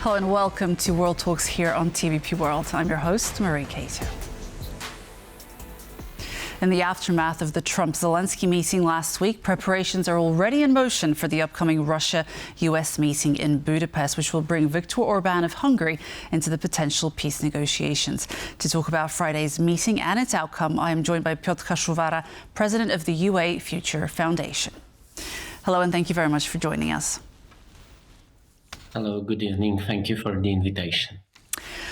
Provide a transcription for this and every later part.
Hello and welcome to World Talks here on TVP World. I'm your host, Marie Kato. In the aftermath of the Trump-Zelensky meeting last week, preparations are already in motion for the upcoming Russia-US meeting in Budapest, which will bring Viktor Orbán of Hungary into the potential peace negotiations. To talk about Friday's meeting and its outcome, I am joined by Piotr Kaszuwara, president of the UA Future Foundation. Hello, and thank you very much for joining us. Hello, good evening. Thank you for the invitation.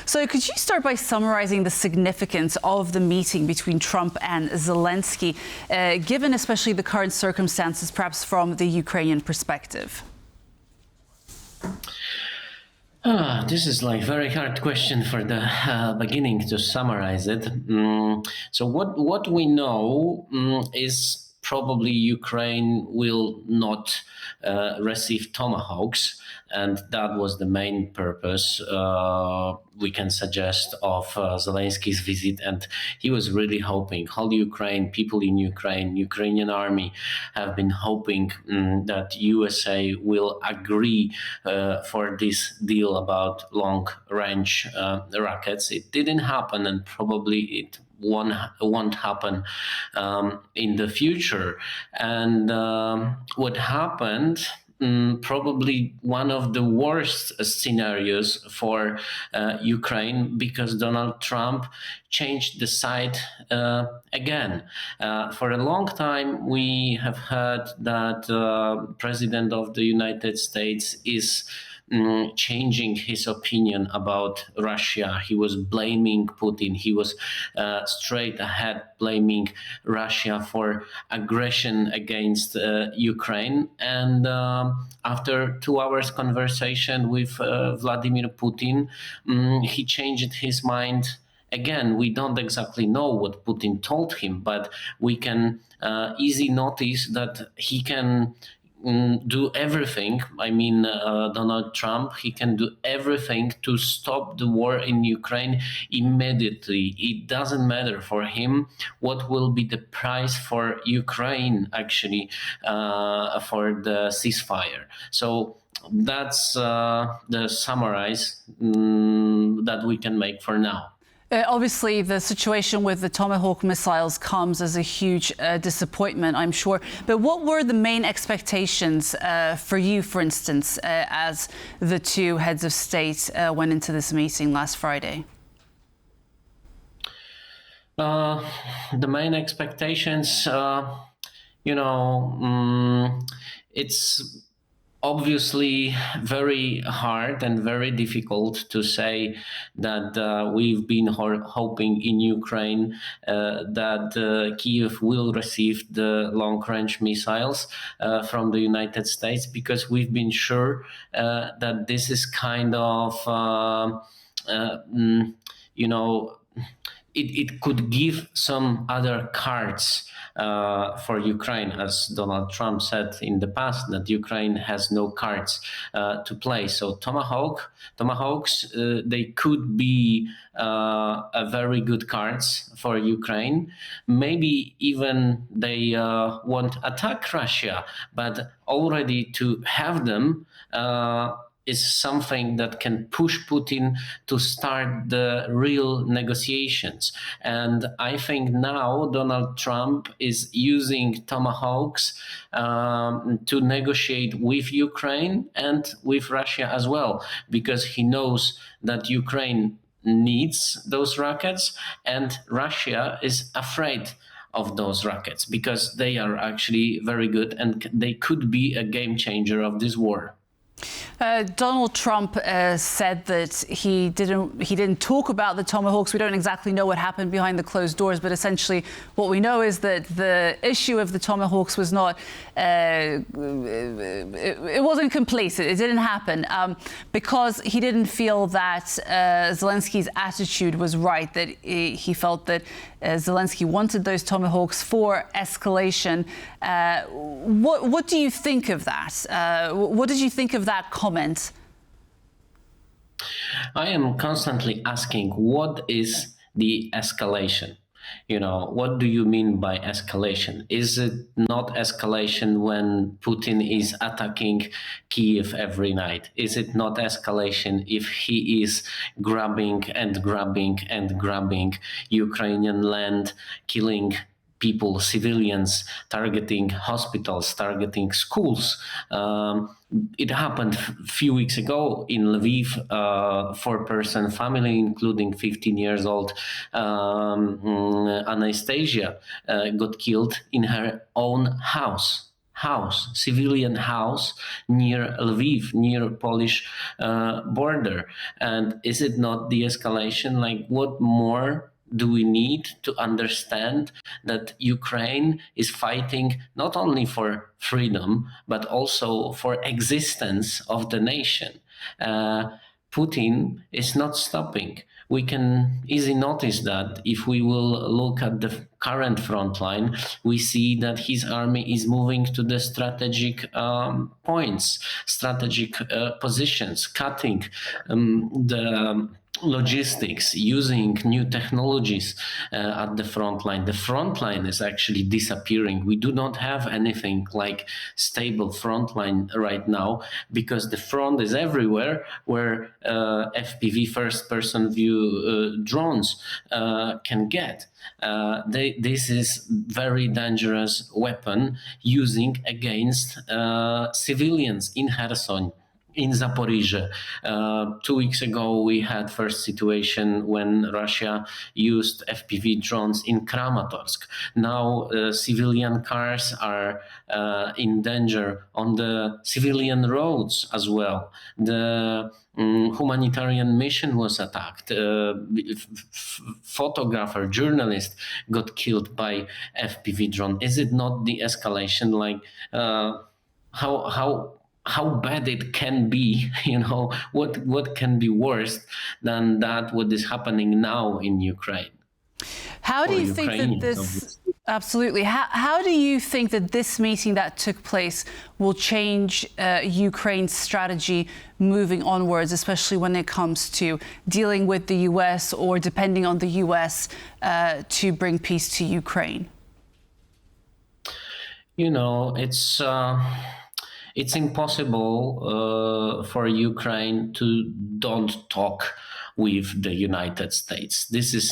So could you start by summarizing the significance of the meeting between Trump and Zelensky, given especially the current circumstances, perhaps from the Ukrainian perspective? This is like very hard question for the beginning to summarize it. So what we know is probably Ukraine will not receive tomahawks. And that was the main purpose, we can suggest, of Zelensky's visit. And he was really hoping, whole Ukraine, people in Ukraine, Ukrainian army have been hoping that USA will agree for this deal about long-range rockets. It didn't happen, and probably it won't happen in the future. And what happened, probably one of the worst scenarios for Ukraine, because Donald Trump changed the side again. For a long time, we have heard that President of the United States is changing his opinion about Russia. He was blaming Putin. He was straight ahead blaming Russia for aggression against Ukraine. And after 2 hours conversation with Vladimir Putin, he changed his mind. Again, we don't exactly know what Putin told him, but we can easily notice that he can do everything. I mean, Donald Trump, he can do everything to stop the war in Ukraine immediately. It doesn't matter for him what will be the price for Ukraine, actually, for the ceasefire. So that's the summarize that we can make for now. Obviously, the situation with the Tomahawk missiles comes as a huge disappointment, I'm sure. But what were the main expectations for you, for instance, as the two heads of state went into this meeting last Friday? The main expectations, it's obviously very hard and very difficult to say that we've been hoping in Ukraine that Kyiv will receive the long-range missiles from the United States, because we've been sure that this is kind of, it could give some other cards for Ukraine, as Donald Trump said in the past, that Ukraine has no cards to play. So tomahawks, they could be a very good cards for Ukraine. Maybe even they won't attack Russia, but already to have them is something that can push Putin to start the real negotiations. And I think now Donald Trump is using tomahawks to negotiate with Ukraine and with Russia as well, because he knows that Ukraine needs those rockets and Russia is afraid of those rockets, because they are actually very good and they could be a game changer of this war. Donald Trump said that he didn't talk about the Tomahawks. We don't exactly know what happened behind the closed doors, but essentially what we know is that the issue of the Tomahawks was not, it wasn't complete. It didn't happen because he didn't feel that Zelensky's attitude was right, that he felt that Zelensky wanted those Tomahawks for escalation. What do you think of that? What did you think of that comment? I am constantly asking, what is the escalation? What do you mean by escalation? Is it not escalation when Putin is attacking Kiev every night? Is it not escalation if he is grabbing and grabbing and grabbing Ukrainian land, killing people, civilians, targeting hospitals, targeting schools? It happened a few weeks ago in Lviv. Four-person family, including 15 years old Anastasia, got killed in her own civilian house near Lviv, near Polish border. And is it not the escalation? Like, what more do we need to understand that Ukraine is fighting not only for freedom, but also for existence of the nation? Putin is not stopping. We can easily notice that if we will look at the current front line, we see that his army is moving to the strategic points, strategic positions, cutting the logistics, using new technologies at the front line. The front line is actually disappearing. We do not have anything like stable front line right now, because the front is everywhere where FPV, first person view drones can get. This is very dangerous weapon using against civilians in Kherson, in Zaporizhzhia. 2 weeks ago, we had first situation when Russia used FPV drones in Kramatorsk. Now, civilian cars are in danger on the civilian roads as well. The humanitarian mission was attacked. Photographer, journalist got killed by FPV drone. Is it not the escalation? Like, how bad it can be, what can be worse than that, what is happening now in Ukraine? How do you think that this, absolutely, how do you think that this meeting that took place will change Ukraine's strategy moving onwards, especially when it comes to dealing with the US or depending on the US to bring peace to Ukraine? It's impossible for Ukraine to don't talk with the United States. This is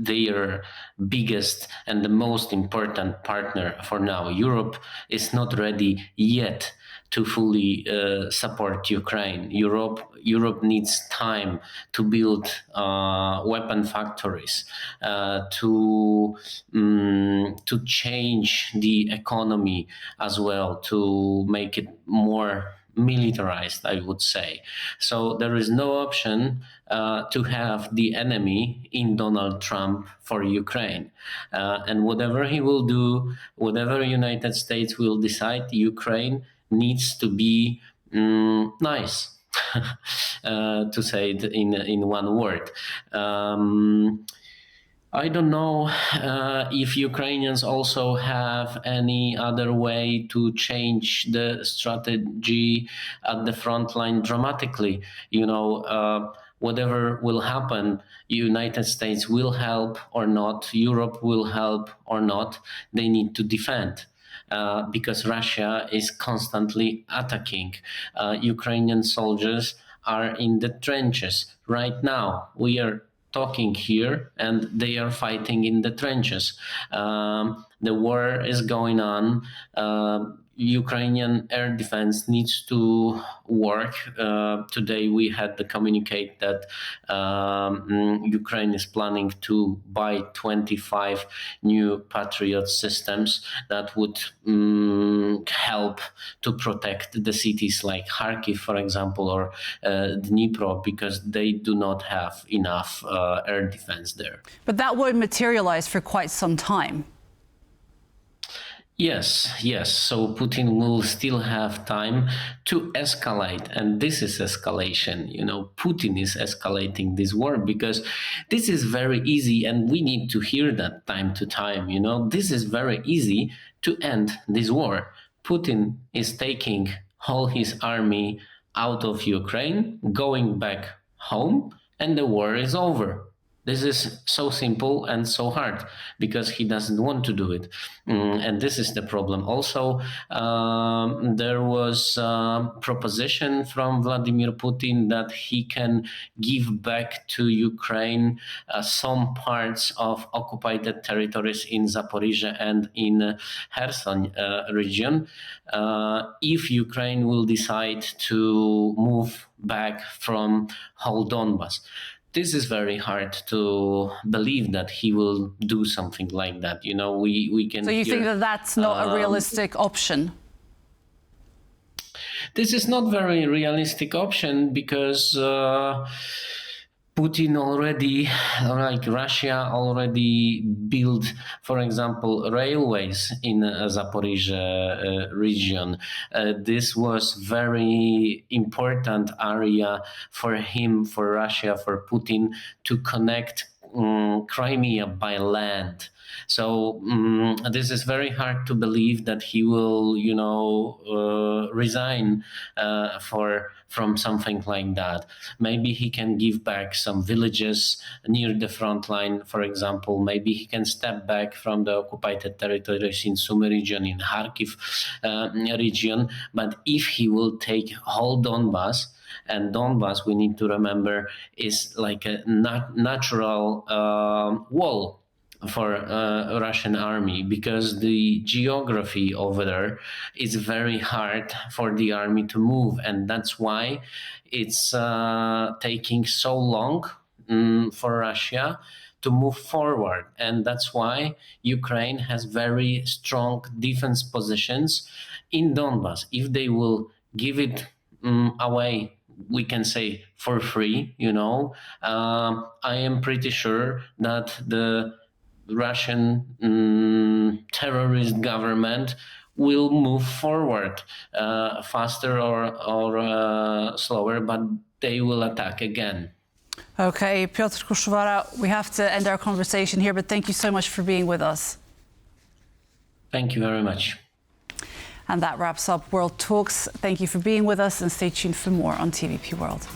their biggest and the most important partner for now. Europe is not ready yet to fully support Ukraine. Europe needs time to build weapon factories, to change the economy as well, to make it more militarized, I would say. So there is no option to have the enemy in Donald Trump for Ukraine. And whatever he will do, whatever United States will decide, Ukraine needs to be nice, to say it in one word. I don't know if Ukrainians also have any other way to change the strategy at the front line dramatically. Whatever will happen, United States will help or not, Europe will help or not, they need to defend. Because Russia is constantly attacking. Ukrainian soldiers are in the trenches right now. We are talking here and they are fighting in the trenches. The war is going on. Ukrainian air defense needs to work. Today we had the communicate that Ukraine is planning to buy 25 new Patriot systems that would help to protect the cities like Kharkiv, for example, or Dnipro, because they do not have enough air defense there. But that won't materialize for quite some time. Yes. So Putin will still have time to escalate. And this is escalation. Putin is escalating this war because this is very easy. And we need to hear that time to time. This is very easy to end this war. Putin is taking all his army out of Ukraine, going back home, and the war is over. This is so simple and so hard because he doesn't want to do it. And this is the problem. Also, there was a proposition from Vladimir Putin that he can give back to Ukraine some parts of occupied territories in Zaporizhia and in Kherson region if Ukraine will decide to move back from whole Donbas. This is very hard to believe that he will do something like that. You know, we can. So you think that that's not a realistic option? This is not very realistic option because Putin already, like Russia, already built, for example, railways in Zaporizhia region. This was very important area for him, for Russia, for Putin to connect Crimea by land. So this is very hard to believe that he will, resign from something like that. Maybe he can give back some villages near the front line, for example. Maybe he can step back from the occupied territories in Sumy region, in Kharkiv region. But if he will take whole Donbas, and Donbas, we need to remember, is like a natural wall for Russian army, because the geography over there is very hard for the army to move, and that's why it's taking so long for Russia to move forward. And that's why Ukraine has very strong defense positions in Donbas. If they will give it away, we can say for free, I am pretty sure that the Russian terrorist government will move forward faster or slower, but they will attack again. Okay, Piotr Kaszuwara, we have to end our conversation here, but thank you so much for being with us. Thank you very much. And that wraps up World Talks. Thank you for being with us, and stay tuned for more on TVP World.